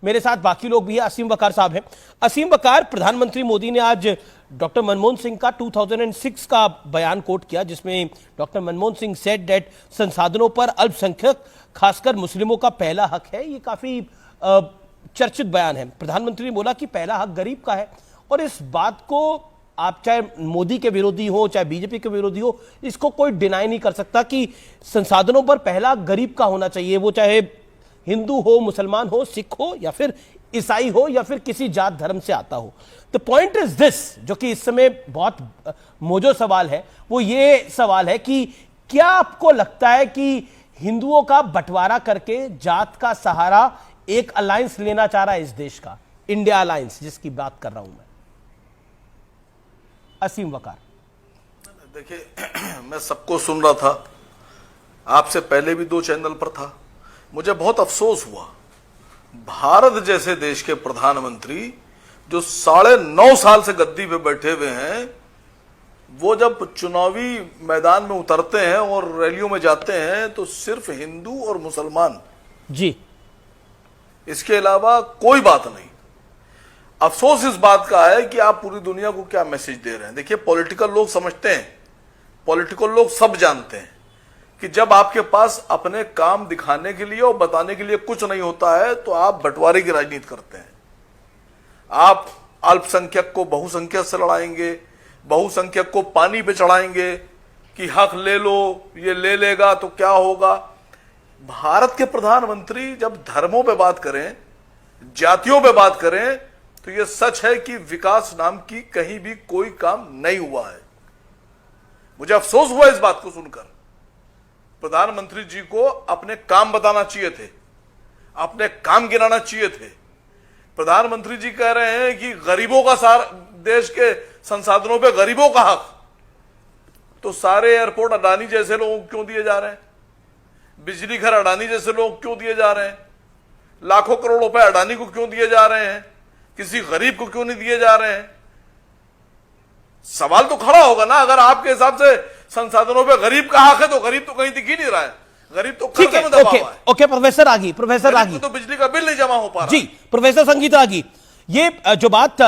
मेरे साथ बाकी लोग भी हैं। असीम वकार साहब हैं। असीम वकार, प्रधानमंत्री मोदी ने आज डॉक्टर मनमोहन सिंह का 2006 का बयान कोट किया, जिसमें doctor Manmohan Singh said that संसाधनों पर अल्पसंख्यक खासकर मुस्लिमों का पहला हक है। ये काफी चर्चित बयान है। प्रधानमंत्री ने बोला कि पहला हक गरीब का है, और इस बात को आप चाहे मोदी के विरोधी हो चाहे बीजेपी के विरोधी हो, इसको कोई डिनाई नहीं कर सकता कि संसाधनों पर पहला गरीब का होना चाहिए, वो चाहे हिंदू हो, मुसलमान हो, सिख हो, या फिर ईसाई हो, या फिर किसी जात धर्म से आता हो। द पॉइंट इज दिस, जो कि इस समय बहुत मोजो सवाल है, वो ये सवाल है कि क्या आपको लगता है कि हिंदुओं का बंटवारा करके जात का सहारा एक अलायंस लेना चाह रहा है इस देश का, इंडिया अलायंस जिसकी बात कर रहा हूं मैं? असीम वकार। देखिए, मैं सबको सुन रहा था, आपसे पहले भी 2 चैनल पर था। मुझे बहुत अफसोस हुआ, भारत जैसे देश के प्रधानमंत्री जो 9.5 साल से गद्दी पे बैठे हुए हैं, वो जब चुनावी मैदान में उतरते हैं और रैलियों में जाते हैं तो सिर्फ हिंदू और मुसलमान जी, इसके अलावा कोई बात नहीं। अफसोस इस बात का है कि आप पूरी दुनिया को क्या मैसेज दे रहे हैं। देखिए, पॉलिटिकल लोग समझते हैं, पॉलिटिकल लोग सब जानते हैं कि जब आपके पास अपने काम दिखाने के लिए और बताने के लिए कुछ नहीं होता है तो आप बंटवारे की राजनीति करते हैं। आप अल्पसंख्यक को बहुसंख्यक से लड़ाएंगे, बहुसंख्यक को पानी पे चढ़ाएंगे कि हक ले लो, ये ले लेगा तो क्या होगा। भारत के प्रधानमंत्री जब धर्मों पे बात करें, जातियों पे बात करें, तो यह सच है कि विकास नाम की कहीं भी कोई काम नहीं हुआ है। मुझे अफसोस हुआ इस बात को सुनकर। प्रधानमंत्री जी को अपने काम बताना चाहिए थे, अपने काम गिनाना चाहिए थे। प्रधानमंत्री जी कह रहे हैं कि गरीबों का सारा देश के संसाधनों पे गरीबों का हक, तो सारे एयरपोर्ट अडानी जैसे लोगों को क्यों दिए जा रहे हैं? बिजली घर अडानी जैसे लोगों को क्यों दिए जा रहे हैं? लाखों करोड़ रुपए अडानी को क्यों दिए जा रहे हैं? किसी गरीब को क्यों नहीं दिए जा रहे हैं? सवाल तो खड़ा होगा ना। अगर आपके हिसाब से संसाधनों पे गरीब का हक है तो गरीब तो कहीं दिख ही नहीं रहा है। गरीब तो कर्जे में दबा हुआ है। ओके, प्रोफेसर रागी, प्रोफेसर रागी, तो बिजली का बिल नहीं जमा हो पा रहा। जी, प्रोफेसर संगीत रागी, ये जो बात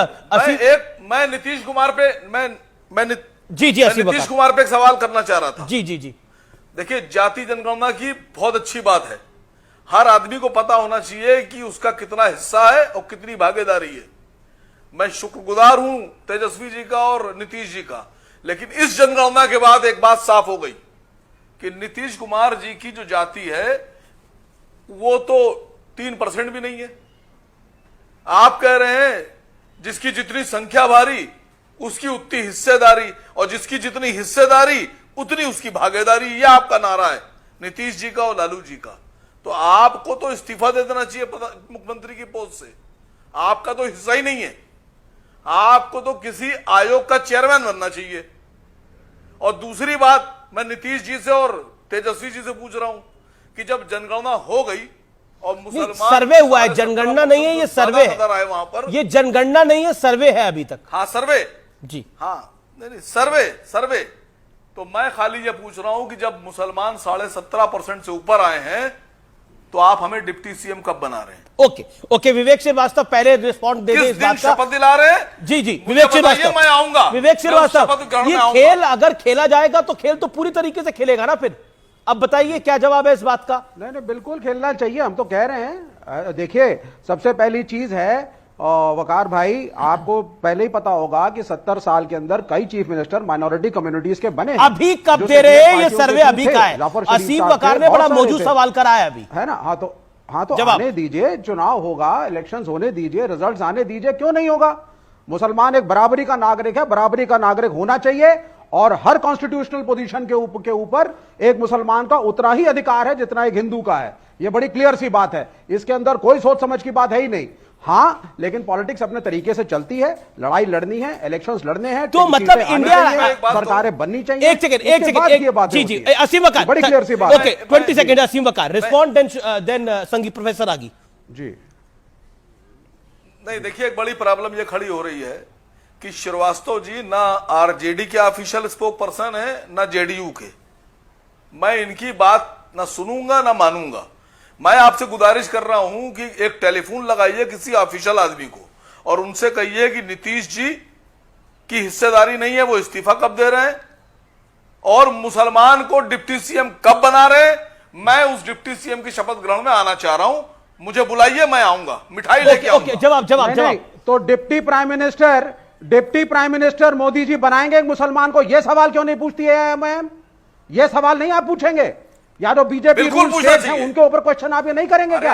मैं नीतीश कुमार पे जी नीतीश कुमार पे एक सवाल करना चाह रहा था। जी जी जी। देखिए, जाति जनगणना की बहुत अच्छी बात है। हर आदमी को पता होना चाहिए कि उसका कितना हिस्सा है और कितनी भागीदारी है। मैं शुक्रगुजार हूं तेजस्वी जी का और नीतीश जी का, लेकिन इस जनगणना के बाद एक बात साफ हो गई कि नीतीश कुमार जी की जो जाति है वो तो 3% भी नहीं है। आप कह रहे हैं जिसकी जितनी संख्या भारी उसकी उतनी हिस्सेदारी, और जिसकी जितनी हिस्सेदारी उतनी उसकी भागीदारी, यह आपका नारा है नीतीश जी का और लालू जी का। तो आपको तो इस्तीफा दे देना चाहिए मुख्यमंत्री की पोस्ट से। आपका तो हिस्सा ही नहीं है। आपको तो किसी आयोग का चेयरमैन बनना चाहिए। और दूसरी बात, मैं नीतीश जी से और तेजस्वी जी से पूछ रहा हूं कि जब जनगणना हो गई और मुसलमान सर्वे हुआ है, जनगणना नहीं है, ये सर्वे है। वहां पर ये जनगणना नहीं है, सर्वे है अभी तक। हाँ, सर्वे जी, हाँ, नहीं, सर्वे। तो मैं खाली ये पूछ रहा हूं कि जब मुसलमान 17.5% से ऊपर आए हैं तो आप हमें डिप्टी सीएम कब बना रहे हैं? ओके, विवेक श्रीवास्तव पहले रिस्पॉन्ड दे दे इस बात का। शपथ दिला रहे हैं? जी, विवेक श्रीवास्तव, मैं आऊंगा। विवेक श्रीवास्तव, ये खेल अगर खेला जाएगा तो खेल तो पूरी तरीके से खेलेगा ना फिर। अब बताइए क्या जवाब है इस बात का? नहीं, बिल्कुल खेलना चाहिए, हम तो कह रहे हैं। देखिए, सबसे पहली चीज है, वकार भाई, आपको पहले ही पता होगा कि 70 साल के अंदर कई चीफ मिनिस्टर माइनॉरिटी कम्युनिटीज के बने। अभी कब दे रहे हैं? ये सर्वे अभी का है। असीम वकार ने बड़ा मौजूद सवाल करा है अभी, है ना? हाँ तो आने दीजिए, चुनाव होगा, इलेक्शंस होने दीजिए, रिजल्ट्स आने दीजिए, क्यों नहीं होगा? मुसलमान एक बराबरी का नागरिक है, बराबरी का नागरिक होना चाहिए, और हर कॉन्स्टिट्यूशनल पोजीशन के ऊपर एक मुसलमान का उतना ही अधिकार है जितना एक हिंदू का है। यह बड़ी क्लियर सी बात है, इसके अंदर कोई सोच समझ की बात है ही नहीं। हाँ, लेकिन पॉलिटिक्स अपने तरीके से चलती है, लड़ाई लड़नी है, इलेक्शंस लड़ने हैं, तो मतलब इंडिया सरकारें बननी चाहिए। एक सेकंड, जी, असीम वकार, बड़ी क्लियर सी बात। ओके, 20 सेकंड, असीम वकार, रिस्पॉन्ड, देन संगीत, प्रोफेसर आगी जी। नहीं, देखिए, एक बड़ी प्रॉब्लम ये खड़ी हो रही है कि श्रीवास्तव जी ना आरजेडी के ऑफिशियल स्पोक पर्सन है ना जेडीयू के। मैं इनकी बात ना सुनूंगा ना मानूंगा। मैं आपसे गुजारिश कर रहा हूं कि एक टेलीफोन लगाइए किसी ऑफिशियल आदमी को और उनसे कहिए कि नीतीश जी की हिस्सेदारी नहीं है, वो इस्तीफा कब दे रहे हैं और मुसलमान को डिप्टी सीएम कब बना रहे हैं। मैं उस डिप्टी सीएम की शपथ ग्रहण में आना चाह रहा हूं, मुझे बुलाइए, मैं आऊंगा, मिठाई लेके आऊंगा। जवाब तो deputy prime minister Modi ji बनाएंगे एक मुसलमान को, यह सवाल क्यों नहीं पूछती है मैम? यह सवाल नहीं आप पूछेंगे? या तो बीजेपी उनके ऊपर क्वेश्चन आप ये नहीं करेंगे क्या?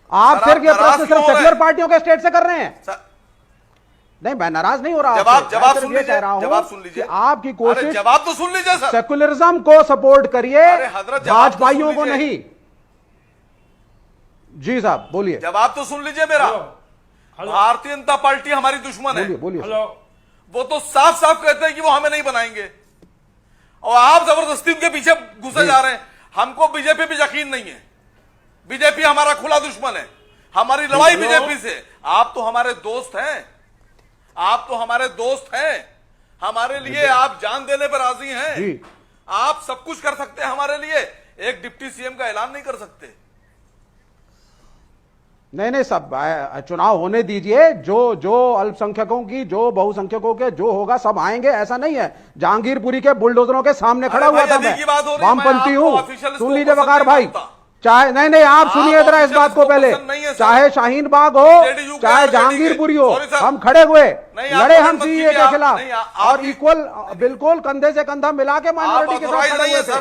आप सिर्फ ये प्रश्न सिर्फ सेक्युलर पार्टियों के स्टेट से कर रहे हैं। नहीं, मैं नाराज नहीं हो रहा। जवाब सुन लीजिए, जवाब सुन लीजिए, आपकी कोशिश, जवाब तो सुन लीजिए सर। सेकुलरिज्म को सपोर्ट करिए, भाजपाइयों को नहीं। जी साहब बोलिए। जवाब तो सुन लीजिए मेरा। भारतीय जनता पार्टी हमारी दुश्मन है। बोलिए। वो तो साफ साफ कहते हैं कि वो हमें नहीं बनाएंगे और आप जबरदस्ती उनके पीछे घुसे जा रहे हैं। हमको बीजेपी पे यकीन नहीं है, बीजेपी हमारा खुला दुश्मन है, हमारी लड़ाई बीजेपी से। आप तो हमारे दोस्त हैं, आप तो हमारे दोस्त हैं, हमारे लिए आप जान देने पर राजी हैं, आप सब कुछ कर सकते हैं हमारे लिए, एक डिप्टी सीएम का ऐलान नहीं कर सकते। नहीं, सब चुनाव होने दीजिए। जो अल्पसंख्यकों की, जो बहुसंख्यकों के जो होगा सब आएंगे, ऐसा नहीं है। जहांगीरपुरी के बुलडोजरों के सामने खड़ा हुआ था मैं, वामपंथी हूं। सुन लीजिए वकार भाई, चाहे नहीं आप सुनिए जरा इस बात को पहले, चाहे शाहीन बाग हो चाहे जहांगीरपुरी हो, हम खड़े हुए, लड़े हम सीए के खिलाफ और इक्वल, बिल्कुल कंधे से कंधा मिला के माइनॉरिटी के साथ खड़े हुए थे।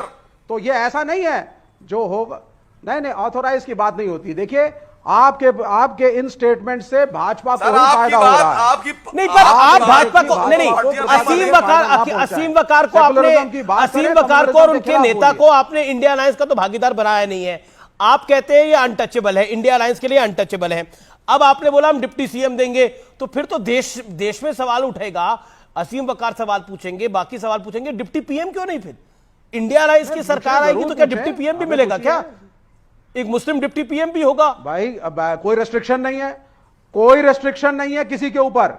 तो ये ऐसा नहीं है जो होगा। नहीं, ऑथोराइज की बात नहीं होती। देखिए आपके इन स्टेटमेंट से भाजपा को ही फायदा हो रहा है। नहीं, पर आप भाजपा को नहीं, असीम वकार को और उनके नेता को आपने इंडिया अलायंस का तो भागीदार बनाया नहीं है। आप कहते हैं ये अनटचेबल है, इंडिया अलायंस के लिए अनटचेबल है। अब आपने बोला हम डिप्टी सीएम देंगे, तो फिर तो देश में सवाल उठेगा। असीम वकार सवाल पूछेंगे, बाकी सवाल पूछेंगे, डिप्टी पीएम क्यों नहीं? फिर इंडिया अलायंस की सरकार आएगी तो क्या डिप्टी पीएम भी मिलेगा क्या? एक मुस्लिम डिप्टी पीएम भी होगा? भाई अब कोई रेस्ट्रिक्शन नहीं है, कोई रेस्ट्रिक्शन नहीं है किसी के ऊपर।